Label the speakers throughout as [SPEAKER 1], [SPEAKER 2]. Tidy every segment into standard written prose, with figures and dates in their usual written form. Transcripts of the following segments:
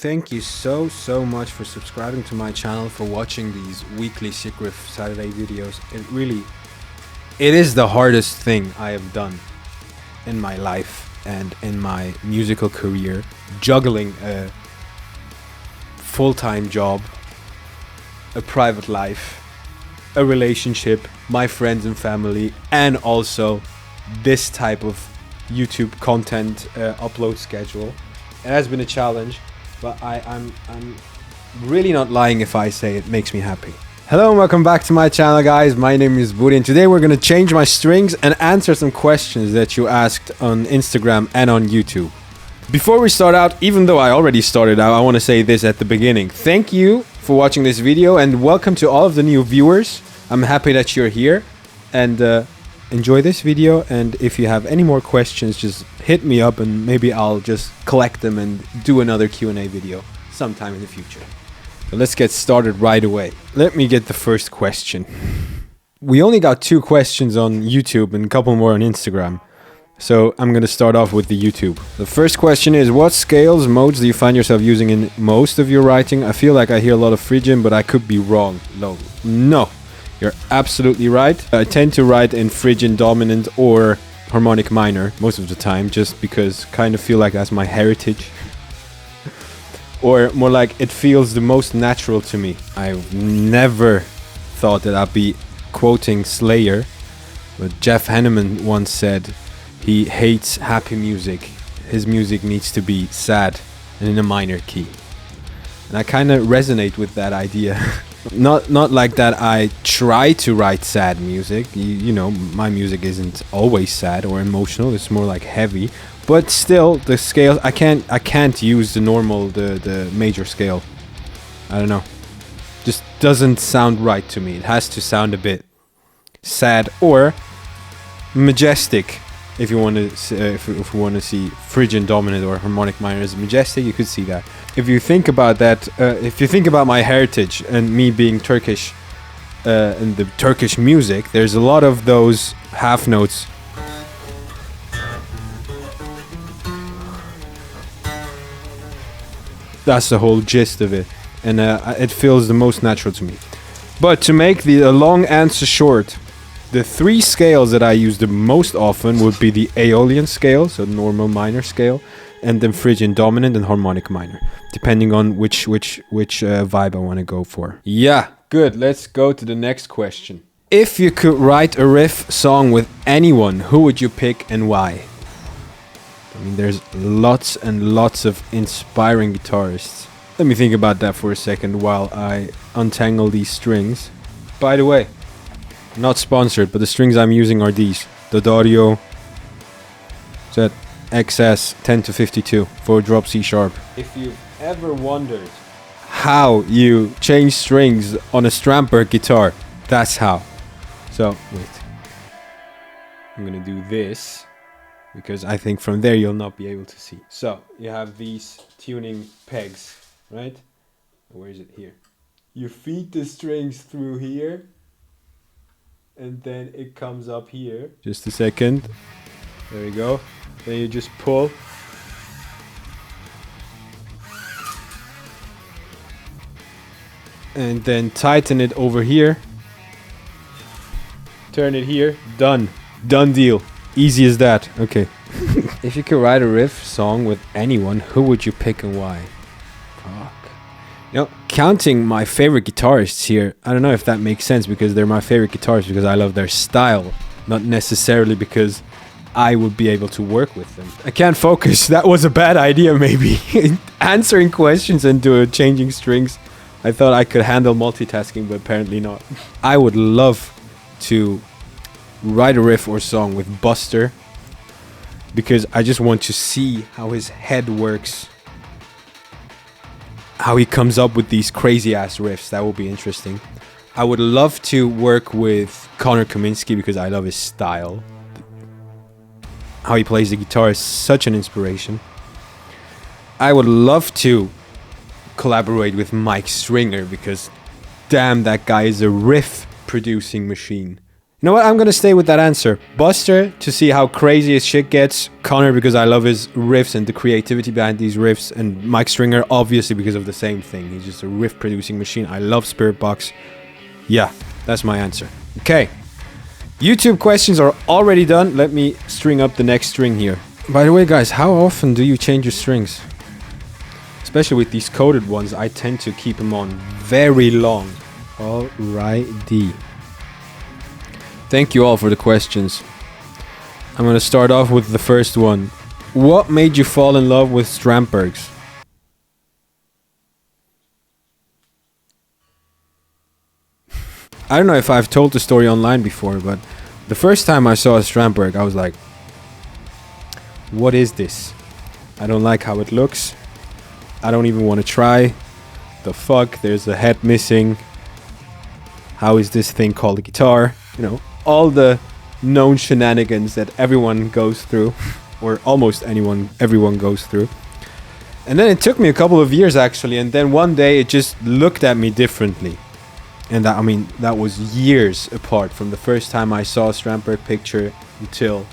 [SPEAKER 1] Thank you so much for subscribing to my channel, for watching these weekly Sick Riff Saturday videos. It is the hardest thing I have done in my life and in my musical career, juggling a full-time job, a private life, a relationship, my friends and family, and also this type of YouTube content upload schedule. It has been a challenge, but I'm really not lying if I say it makes me happy. Hello and welcome back to my channel, guys. My name is Buri, and today we're going to change my strings and answer some questions that you asked on Instagram and on YouTube. Before we start out, even though I already started out, I want to say this at the beginning. Thank you for watching this video and welcome to all of the new viewers. I'm happy that you're here and enjoy this video, and if you have any more questions, just hit me up and maybe I'll just collect them and do another Q&A video sometime in the future. So let's get started right away. Let me get the first question. We only got 2 questions on YouTube and a couple more on Instagram. So I'm going to start off with the YouTube. The first question is, what scales, modes do you find yourself using in most of your writing? I feel like I hear a lot of Phrygian, but I could be wrong. No. You're absolutely right. I tend to write in Phrygian dominant or harmonic minor most of the time, just because kind of feel like that's my heritage. Or more like it feels the most natural to me. I've never thought that I'd be quoting Slayer, but Jeff Hanneman once said he hates happy music. His music needs to be sad and in a minor key. And I kind of resonate with that idea. Not like that I try to write sad music. You know, my music isn't always sad or emotional. It's more like heavy. But still, the scales, I can't use the normal, the major scale. I don't know. Just doesn't sound right to me. It has to sound a bit sad or majestic. If you want to, if you want to see Phrygian dominant or harmonic minor as majestic, you could see that. If you think about that, if you think about my heritage and me being Turkish, and the Turkish music, there's a lot of those half notes. That's the whole gist of it, and it feels the most natural to me. But to make the long answer short, the 3 scales that I use the most often would be the Aeolian scale, so normal minor scale, and then Phrygian dominant and harmonic minor, depending on which vibe I want to go for. Yeah, good. Let's go to the next question. If you could write a riff song with anyone, who would you pick and why? I mean, there's lots and lots of inspiring guitarists. Let me think about that for a second while I untangle these strings. By the way, not sponsored, but the strings I'm using are these. The Dario Z XS 10 to 52 for drop C sharp. If you've ever wondered how you change strings on a strandberg guitar, that's how. So, wait. I'm gonna do this, because I think from there you'll not be able to see. So, you have these tuning pegs, right? Where is it? Here. You feed the strings through here, and then it comes up here. Just a second. There we go. Then you just pull. And then tighten it over here. Turn it here. Done. Done deal. Easy as that. Okay. If you could write a riff song with anyone, who would you pick and why? Fuck. You know, counting my favorite guitarists here, I don't know if that makes sense, because they're my favorite guitarists because I love their style, not necessarily because I would be able to work with them. I can't focus. That was a bad idea, maybe. Answering questions and changing strings. I thought I could handle multitasking, but apparently not. I would love to write a riff or song with Buster, because I just want to see how his head works, how he comes up with these crazy ass riffs. That will be interesting. I would love to work with Connor Kaminsky because I love his style. How he plays the guitar is such an inspiration. I would love to collaborate with Mike Stringer because damn, that guy is a riff producing machine. You know what? I'm gonna stay with that answer. Buster, to see how crazy his shit gets. Connor, because I love his riffs and the creativity behind these riffs. And Mike Stringer, obviously, because of the same thing. He's just a riff-producing machine. I love Spiritbox. Yeah, that's my answer. Okay. YouTube questions are already done. Let me string up the next string here. By the way, guys, how often do you change your strings? Especially with these coated ones, I tend to keep them on very long. Alrighty. Thank you all for the questions. I'm gonna start off with the first one. What made you fall in love with strandbergs? I don't know if I've told the story online before, but the first time I saw a strandberg, I was like, what is this? I don't like how it looks. I don't even want to try. The fuck? There's a head missing. How is this thing called a guitar? You know, all the known shenanigans that everyone goes through, or almost everyone goes through. And then it took me a couple of years actually, and then one day it just looked at me differently. And that, I mean, that was years apart from the first time I saw a Strandberg picture until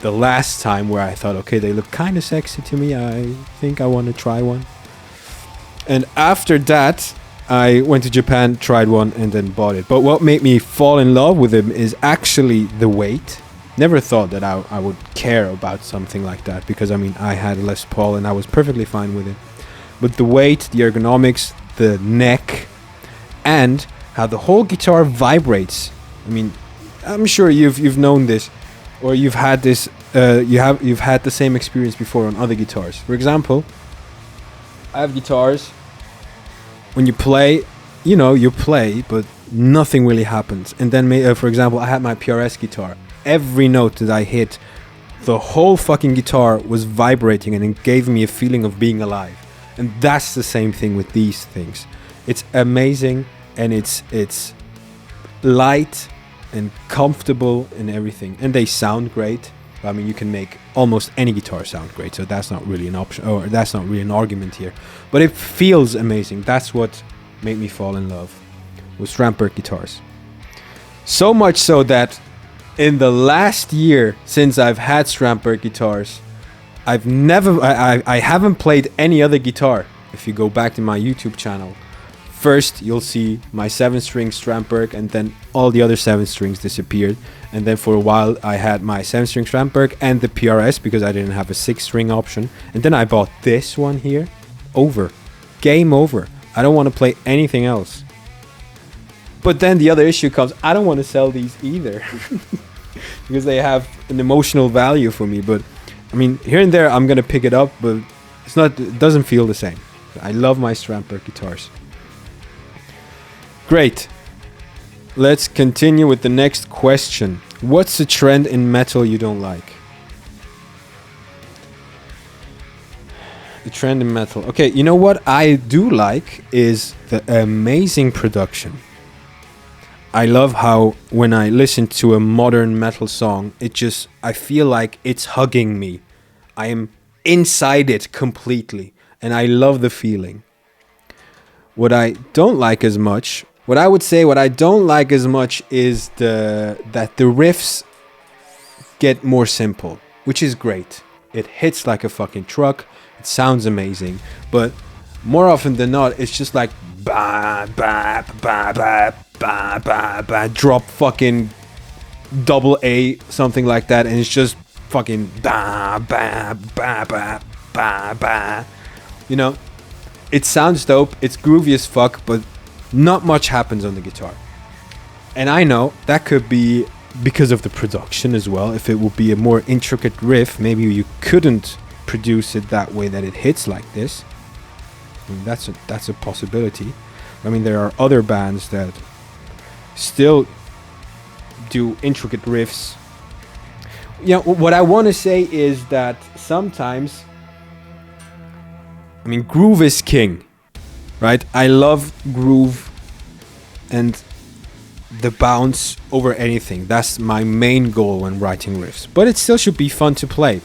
[SPEAKER 1] the last time where I thought, okay, they look kind of sexy to me. I think I want to try one. And after that, I went to Japan, tried one, and then bought it. But what made me fall in love with them is actually the weight. Never thought that I would care about something like that, because I mean, I had a Les Paul and I was perfectly fine with it. But the weight, the ergonomics, the neck, and how the whole guitar vibrates. I mean, I'm sure you've known this, or you've had this. You've had the same experience before on other guitars. For example, I have guitars. When you play, you know, you play, but nothing really happens. And then, for example, I had my PRS guitar. Every note that I hit, the whole fucking guitar was vibrating, and it gave me a feeling of being alive. And that's the same thing with these things. It's amazing, and it's light and comfortable and everything. And they sound great. I mean, you can make almost any guitar sound great, so that's not really an option, or that's not really an argument here. But it feels amazing. That's what made me fall in love with Strandberg guitars. So much so that in the last year since I've had Strandberg guitars, I haven't played any other guitar. If you go back to my YouTube channel, first you'll see my 7-string Strandberg, and then all the other 7 strings disappeared. And then for a while I had my 7-string Strandberg and the PRS, because I didn't have a 6-string option. And then I bought this one here. Over. Game over. I don't want to play anything else. But then the other issue comes, I don't want to sell these either. Because they have an emotional value for me. But I mean, here and there I'm gonna pick it up, but it doesn't feel the same. I love my Strandberg guitars. Great. Let's continue with the next question. What's the trend in metal you don't like? The trend in metal. Okay, you know what I do like is the amazing production. I love how when I listen to a modern metal song, I feel like it's hugging me. I am inside it completely, and I love the feeling. What I don't like as much is that the riffs get more simple, which is great. It hits like a fucking truck. It sounds amazing, but more often than not, it's just like ba ba ba ba ba ba ba, drop fucking double A, something like that, and it's just fucking ba ba ba ba ba ba. You know, it sounds dope. It's groovy as fuck, but not much happens on the guitar. And I know that could be because of the production as well. If it would be a more intricate riff, maybe you couldn't produce it that way, that it hits like this. I mean, that's a possibility. I mean, there are other bands that still do intricate riffs. You know, what I want to say is that sometimes, I mean, groove is king, right? I love groove and the bounce over anything. That's my main goal when writing riffs. But it still should be fun to play.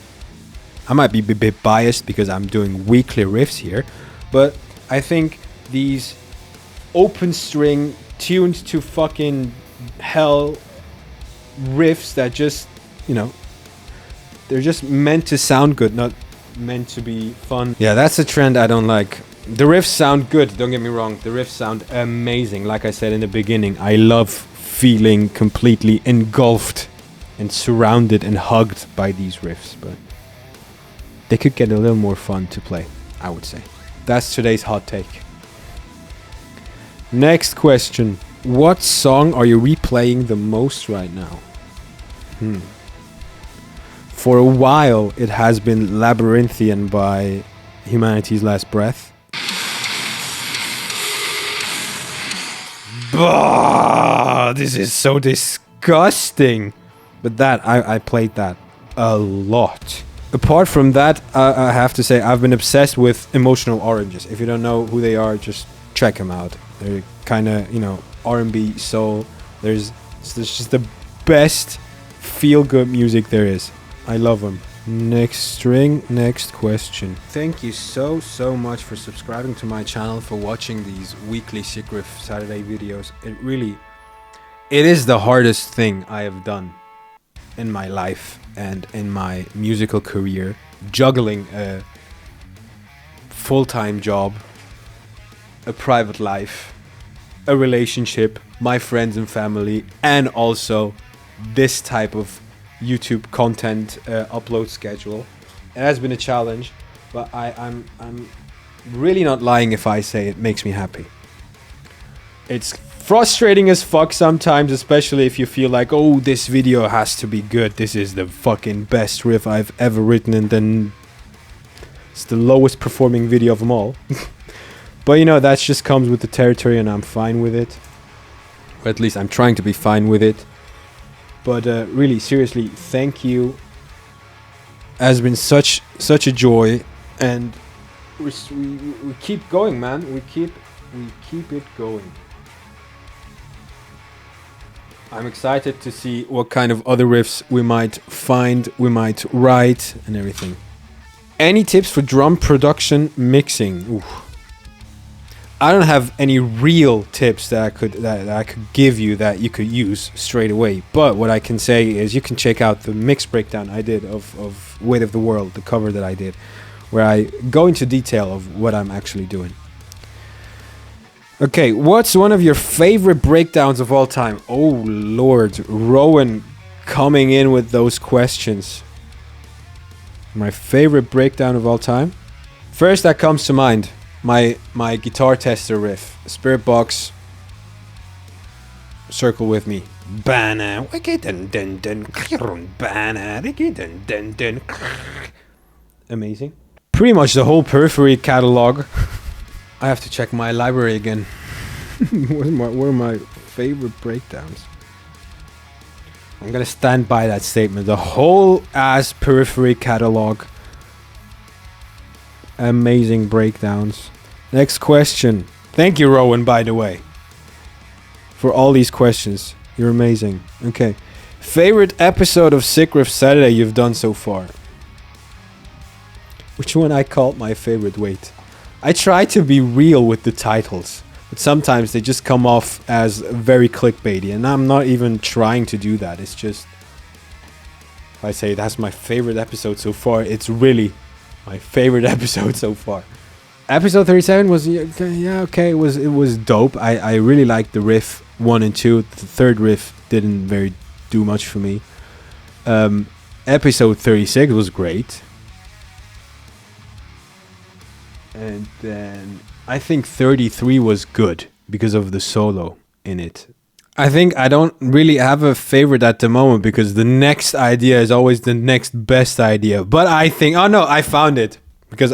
[SPEAKER 1] I might be a bit biased because I'm doing weekly riffs here, but I think these open string tuned to fucking hell riffs that just, you know, they're just meant to sound good, not meant to be fun. Yeah, that's a trend I don't like. The riffs sound good, don't get me wrong. The riffs sound amazing. Like I said in the beginning, I love feeling completely engulfed and surrounded and hugged by these riffs, but they could get a little more fun to play, I would say. That's today's hot take. Next question. What song are you replaying the most right now? For a while, it has been Labyrinthian by Humanity's Last Breath. Bah, this is so disgusting. But that, I played that a lot. Apart from that, I have to say I've been obsessed with Emotional Oranges. If you don't know who they are, just check them out. They're kind of, you know, R&B, soul. There's just the best feel-good music there is. I love them. Next question. Thank you so much for subscribing to my channel, for watching these weekly Sick Riff Saturday videos. It is the hardest thing I have done in my life and in my musical career, juggling a full-time job, a private life, a relationship, my friends and family, and also this type of YouTube content upload schedule. It has been a challenge, but I'm really not lying if I say it makes me happy. It's frustrating as fuck sometimes, especially if you feel like, oh, this video has to be good. This is the fucking best riff I've ever written, and then it's the lowest performing video of them all. But you know, that just comes with the territory, and I'm fine with it. Or at least I'm trying to be fine with it. But really, seriously, thank you. It has been such a joy, and we keep going, man. We keep it going. I'm excited to see what kind of other riffs we might find, we might write, and everything. Any tips for drum production mixing? Ooh. I don't have any real tips that I could give you that you could use straight away. But what I can say is you can check out the mix breakdown I did of Weight of the World, the cover that I did, where I go into detail of what I'm actually doing. Okay, what's one of your favorite breakdowns of all time? Oh Lord, Rowan coming in with those questions. My favorite breakdown of all time? First that comes to mind, my guitar tester riff. Spirit Box, Circle With Me. Amazing. Pretty much the whole Periphery catalog. I have to check my library again. What are my favorite breakdowns? I'm gonna stand by that statement. The whole ass Periphery catalog. Amazing breakdowns. Next question. Thank you, Rowan, by the way, for all these questions. You're amazing. Okay. Favorite episode of Sick Riff Saturday you've done so far? Which one I called my favorite? Wait. I try to be real with the titles, but sometimes they just come off as very clickbaity, and I'm not even trying to do that. It's just, if I say that's my favorite episode so far, it's really my favorite episode so far. Episode 37 was, yeah, okay, it was dope. I really liked the riff 1 and 2. The third riff didn't very do much for me. Episode 36 was great. And then I think 33 was good because of the solo in it. I think I don't really have a favorite at the moment because the next idea is always the next best idea. But I think, oh no, I found it. Because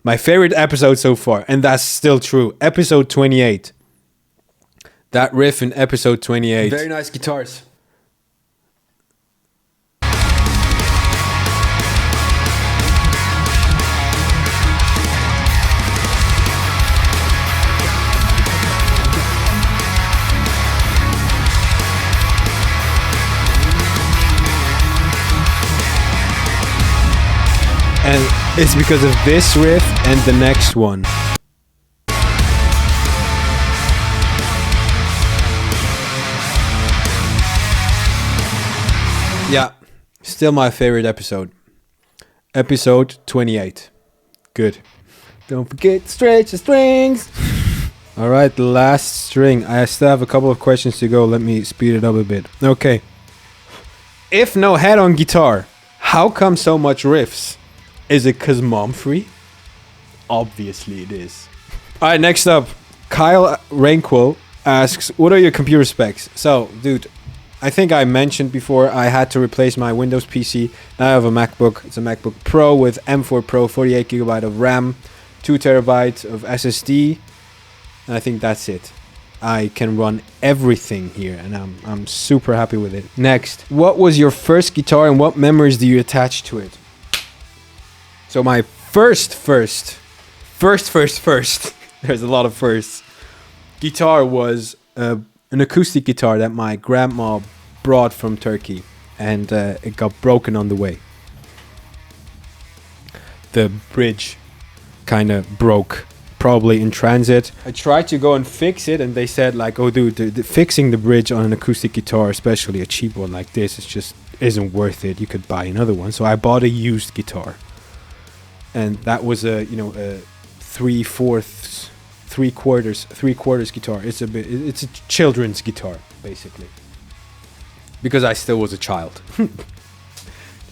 [SPEAKER 1] my favorite episode so far, and that's still true. Episode 28. That riff in episode 28. Very nice guitars. And it's because of this riff and the next one. Yeah, still my favorite episode. Episode 28. Good. Don't forget to stretch the strings. All right, the last string. I still have a couple of questions to go. Let me speed it up a bit. Okay. If no head on guitar, how come so much riffs? Is it cause mom free? Obviously it is. All right, next up, Kyle Rainquill asks, what are your computer specs? So, dude, I think I mentioned before I had to replace my Windows PC. Now I have a MacBook. It's a MacBook Pro with M4 Pro, 48 gigabyte of RAM, 2 terabytes of SSD. And I think that's it. I can run everything here, and I'm super happy with it. Next, what was your first guitar and what memories do you attach to it? So my first, there's a lot of firsts, guitar was an acoustic guitar that my grandma brought from Turkey, and it got broken on the way. The bridge kind of broke, probably in transit. I tried to go and fix it, and they said like, oh dude, fixing the bridge on an acoustic guitar, especially a cheap one like this, it just isn't worth it. You could buy another one. So I bought a used guitar, and that was a three quarters guitar. It's a children's guitar basically, because I still was a child.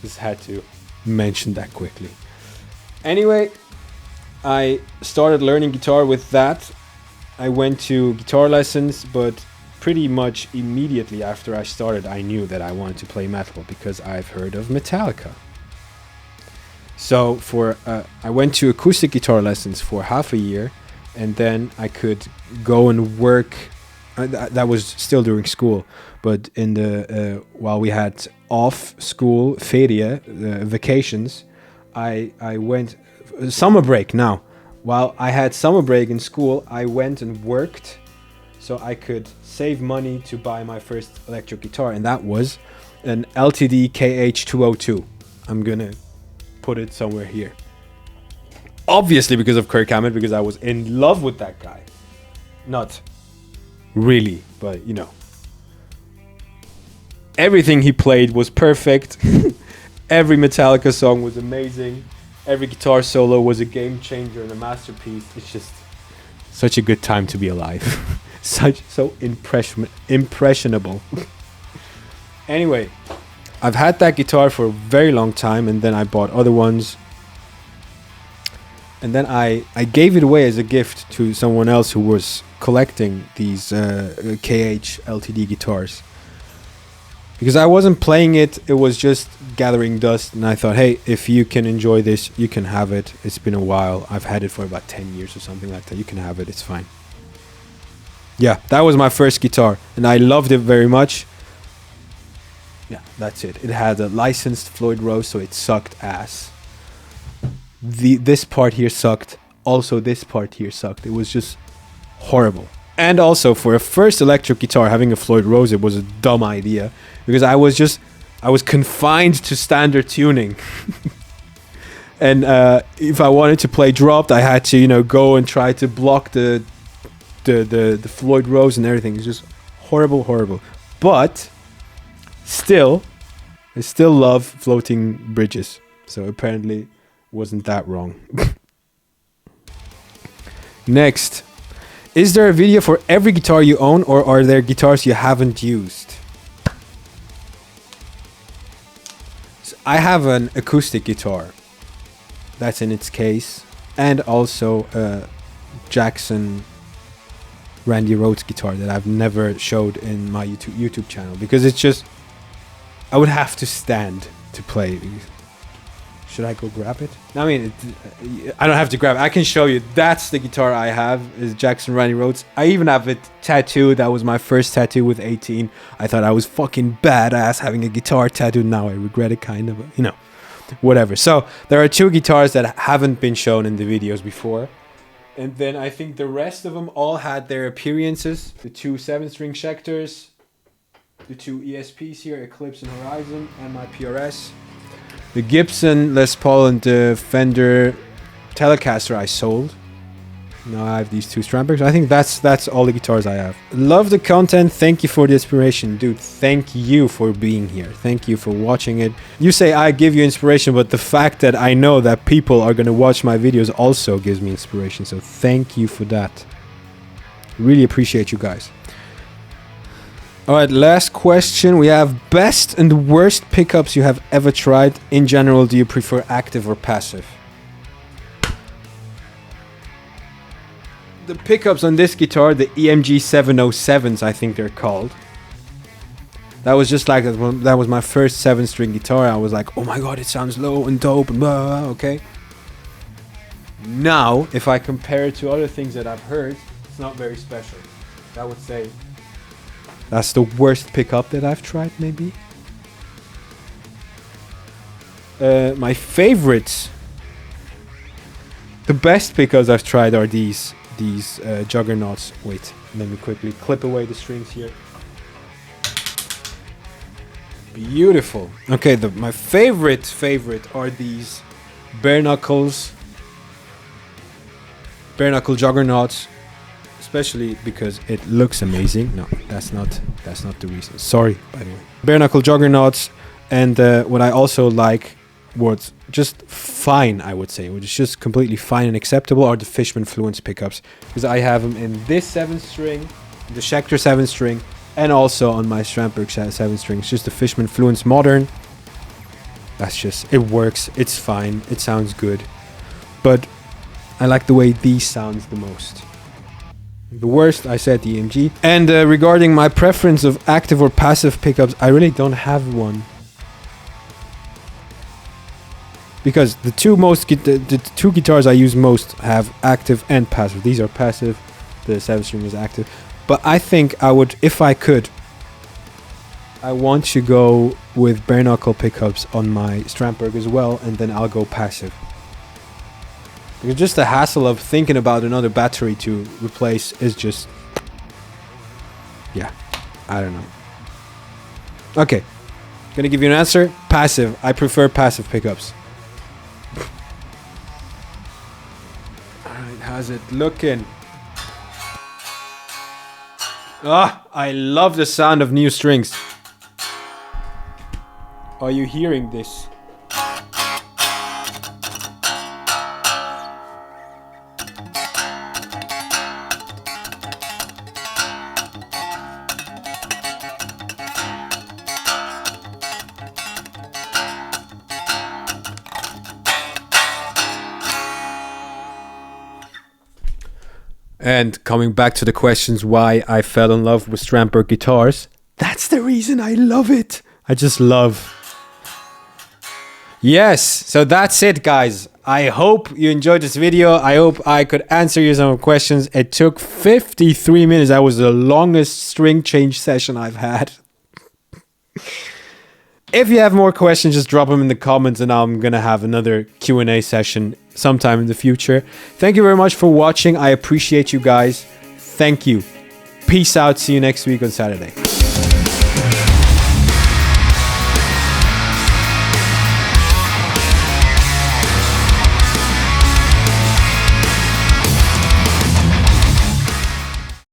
[SPEAKER 1] Just had to mention that quickly. Anyway, I started learning guitar with that. I went to guitar lessons, but pretty much immediately after I started, I knew that I wanted to play metal because I've heard of Metallica. So I went to acoustic guitar lessons for half a year, and then I could go and work. That was still during school, but in the while we had off school ferie, vacations, I went summer break. Now, while I had summer break in school, I went and worked so I could save money to buy my first electric guitar, and that was an LTD KH202. I'm gonna put it somewhere here. Obviously because of Kirk Hammett, because I was in love with that guy. Not really, but you know. Everything he played was perfect. Every Metallica song was amazing. Every guitar solo was a game changer and a masterpiece. It's just such a good time to be alive. so impressionable. Anyway, I've had that guitar for a very long time, and then I bought other ones. And then I gave it away as a gift to someone else who was collecting these KH LTD guitars. Because I wasn't playing it, it was just gathering dust, and I thought, hey, if you can enjoy this, you can have it. It's been a while. I've had it for about 10 years or something like that. You can have it, it's fine. Yeah, that was my first guitar, and I loved it very much. Yeah, that's it. It had a licensed Floyd Rose, so it sucked ass. This part here sucked. Also, this part here sucked. It was just horrible. And also, for a first electric guitar, having a Floyd Rose, it was a dumb idea. Because I was confined to standard tuning. And if I wanted to play dropped, I had to, go and try to block the Floyd Rose and everything. It's just horrible. But still, I still love floating bridges. So apparently wasn't that wrong. Next. Is there a video for every guitar you own, or are there guitars you haven't used? So I have an acoustic guitar. That's in its case. And also a Jackson Randy Rhoads guitar that I've never showed in my YouTube channel. Because it's just, I would have to stand to play it. Should I go grab it? I mean, I don't have to grab it. I can show you. That's the guitar I have, is Jackson Randy Rhoads. I even have it tattooed. That was my first tattoo with 18. I thought I was fucking badass having a guitar tattooed. Now I regret it, kind of. Whatever. So there are 2 guitars that haven't been shown in the videos before. And then I think the rest of them all had their appearances. The 2 7-string Schecters, the 2 ESPs here, Eclipse and Horizon, and my PRS. The Gibson Les Paul and the Fender Telecaster I sold. Now I have these 2 strandbergs. I think that's all the guitars I have. Love the content. Thank you for the inspiration. Dude, thank you for being here. Thank you for watching it. You say I give you inspiration, but the fact that I know that people are going to watch my videos also gives me inspiration. So thank you for that. Really appreciate you guys. Alright, last question. We have best and worst pickups you have ever tried. In general, do you prefer active or passive? The pickups on this guitar, the EMG 707s, I think they're called. That was just like, that was my first 7-string guitar. I was like, oh my god, it sounds low and dope and blah, blah, blah, okay. Now, if I compare it to other things that I've heard, it's not very special. I would say that's the worst pickup that I've tried, maybe. My favorites, the best pickups I've tried are these juggernauts. Wait, let me quickly clip away the strings here. Beautiful. Okay, my favorite are these bare knuckle juggernauts, especially because it looks amazing. No, that's not the reason. Sorry, by the way. Bare knuckle juggernauts, and what I also like, what's just fine, I would say, which is just completely fine and acceptable, are the Fishman Fluence pickups, because I have them in this 7-string, the Schecter 7-string, and also on my Strandberg 7-string. It's just the Fishman Fluence Modern. That's just, it works, it's fine, it sounds good, but I like the way these sounds the most. The worst, I said the EMG. And regarding my preference of active or passive pickups, I really don't have one. Because the two guitars I use most have active and passive. These are passive, the 7-string is active. But I think I would, if I could, I want to go with bare knuckle pickups on my Strandberg as well, and then I'll go passive. Because just the hassle of thinking about another battery to replace is just, yeah, I don't know. Okay, gonna give you an answer. Passive. I prefer passive pickups. Alright, how's it looking? Ah, I love the sound of new strings. Are you hearing this? And coming back to the questions why I fell in love with Strandberg guitars, that's the reason I love it. I just love. Yes, so that's it, guys. I hope you enjoyed this video. I hope I could answer you some questions. It took 53 minutes. That was the longest string change session I've had. If you have more questions, just drop them in the comments and I'm going to have another Q&A session sometime in the future. Thank you very much for watching. I appreciate you guys. Thank you. Peace out. See you next week on Saturday.